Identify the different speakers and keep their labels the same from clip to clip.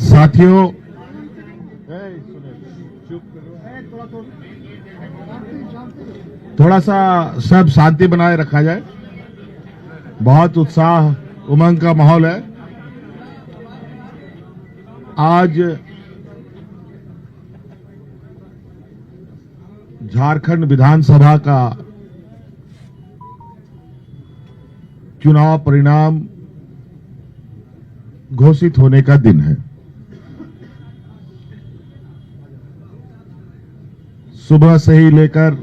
Speaker 1: साथियों, थोड़ा सा सब शांति बनाए रखा जाए। बहुत उत्साह उमंग का माहौल है। आज झारखंड विधानसभा का चुनाव परिणाम घोषित होने का दिन है। सुबह से ही लेकर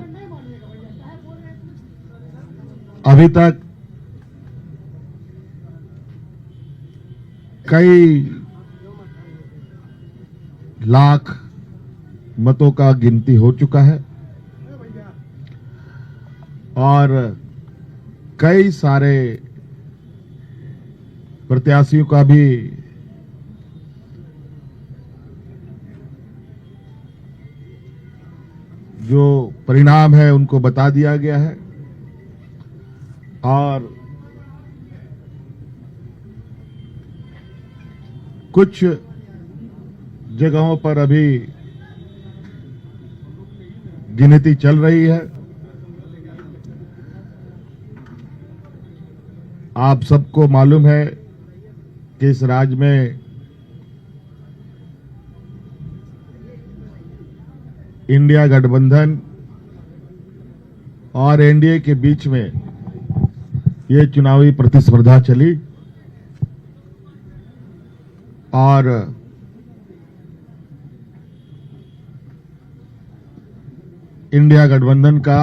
Speaker 1: अभी तक कई लाख मतों का गिनती हो चुका है और कई सारे प्रत्याशियों का भी जो परिणाम है उनको बता दिया गया है और कुछ जगहों पर अभी गिनती चल रही है। आप सबको मालूम है कि इस राज्य में इंडिया गठबंधन और एनडीए के बीच में ये चुनावी प्रतिस्पर्धा चली और इंडिया गठबंधन का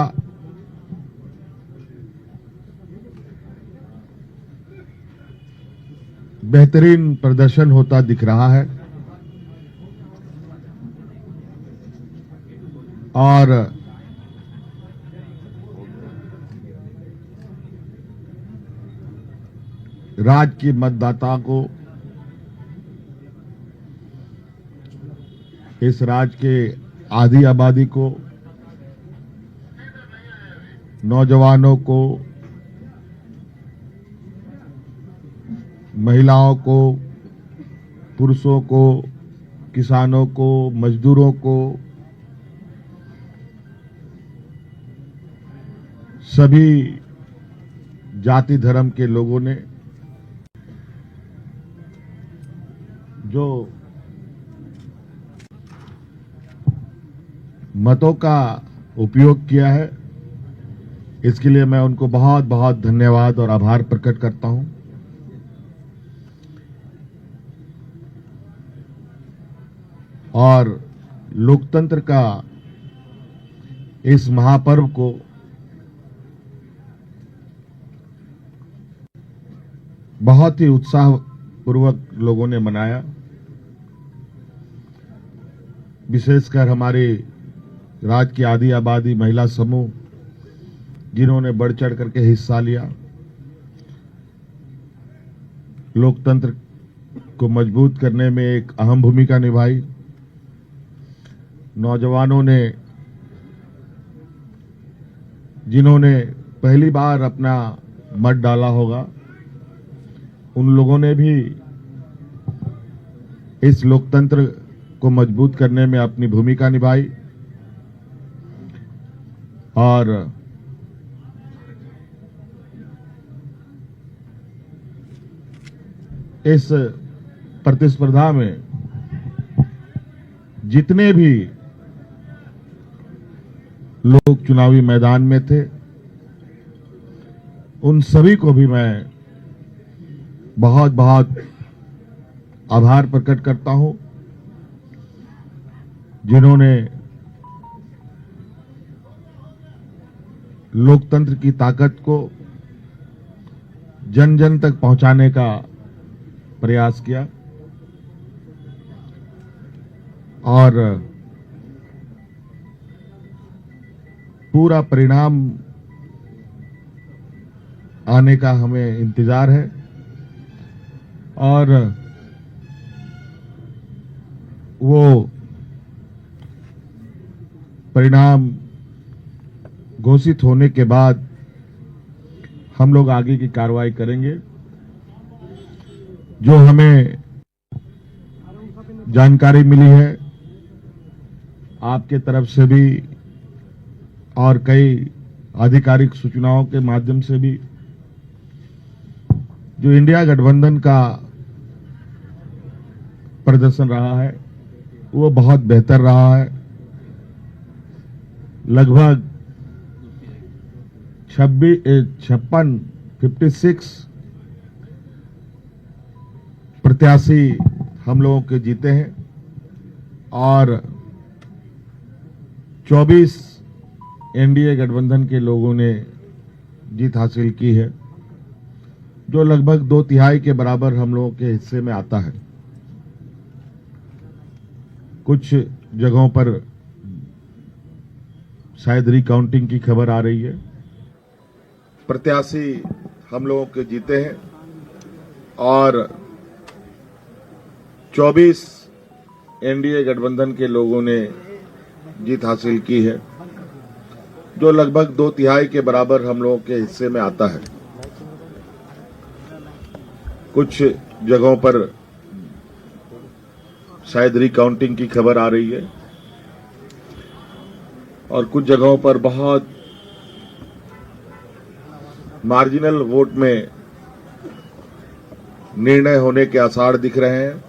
Speaker 1: बेहतरीन प्रदर्शन होता दिख रहा है और राज्य की मतदाता को, इस राज्य के आधी आबादी को, नौजवानों को, महिलाओं को, पुरुषों को, किसानों को, मजदूरों को, सभी जाति धर्म के लोगों ने जो मतों का उपयोग किया है, इसके लिए मैं उनको बहुत बहुत धन्यवाद और आभार प्रकट करता हूं। और लोकतंत्र का इस महापर्व को बहुत ही उत्साहपूर्वक लोगों ने मनाया। विशेषकर हमारे राज्य की आधी आबादी महिला समूह जिन्होंने बढ़ चढ़ करके हिस्सा लिया, लोकतंत्र को मजबूत करने में एक अहम भूमिका निभाई। नौजवानों ने, जिन्होंने पहली बार अपना मत डाला होगा, उन लोगों ने भी इस लोकतंत्र को मजबूत करने में अपनी भूमिका निभाई और इस प्रतिस्पर्धा में जितने भी लोग चुनावी मैदान में थे, उन सभी को भी मैं बहुत बहुत आभार प्रकट करता हूं, जिन्होंने लोकतंत्र की ताकत को जन जन तक पहुंचाने का प्रयास किया और पूरा परिणाम आने का हमें इंतजार है और वो परिणाम घोषित होने के बाद हम लोग आगे की कार्रवाई करेंगे। जो हमें जानकारी मिली है आपके तरफ से भी और कई आधिकारिक सूचनाओं के माध्यम से भी, जो इंडिया गठबंधन का प्रदर्शन रहा है वो बहुत बेहतर रहा है। लगभग 56 प्रत्याशी हम लोगों के जीते हैं और 24 एनडीए गठबंधन के लोगों ने जीत हासिल की है, जो लगभग 2/3 के बराबर हम लोगों के हिस्से में आता है। कुछ जगहों पर शायद रिकाउंटिंग की खबर आ रही है। प्रत्याशी हम लोगों के जीते हैं और 24 एनडीए गठबंधन के लोगों ने जीत हासिल की है, जो लगभग 2/3 के बराबर हम लोगों के हिस्से में आता है। कुछ जगहों पर शायद रिकाउंटिंग की खबर आ रही है और कुछ जगहों पर बहुत मार्जिनल वोट में निर्णय होने के आसार दिख रहे हैं।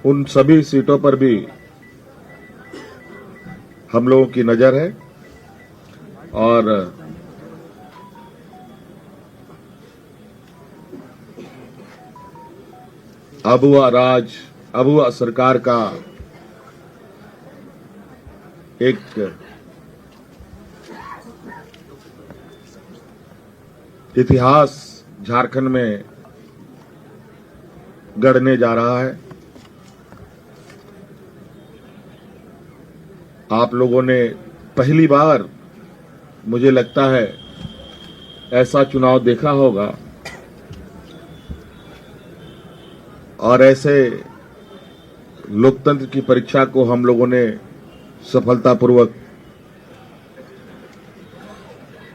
Speaker 1: उन सभी सीटों पर भी हम लोगों की नजर है और अबुआ सरकार का एक इतिहास झारखंड में गढ़ने जा रहा है। आप लोगों ने पहली बार, मुझे लगता है, ऐसा चुनाव देखा होगा और ऐसे लोकतंत्र की परीक्षा को हम लोगों ने सफलतापूर्वक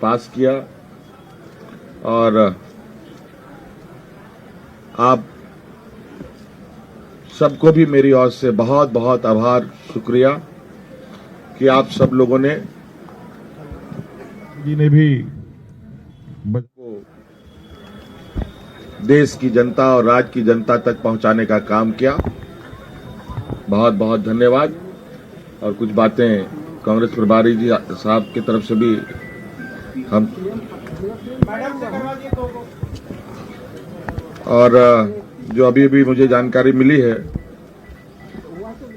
Speaker 1: पास किया और आप सबको भी मेरी ओर से बहुत बहुत आभार, शुक्रिया कि आप सब लोगों ने भी को देश की जनता और राज्य की जनता तक पहुंचाने का काम किया। बहुत बहुत धन्यवाद। और कुछ बातें कांग्रेस प्रभारी जी साहब की तरफ से भी हम और जो अभी अभी मुझे जानकारी मिली है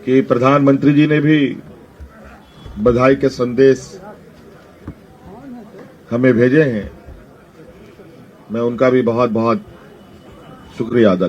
Speaker 1: कि प्रधानमंत्री जी ने भी बधाई के संदेश हमें भेजे हैं। मैं उनका भी बहुत बहुत शुक्रिया अदा करता हूं।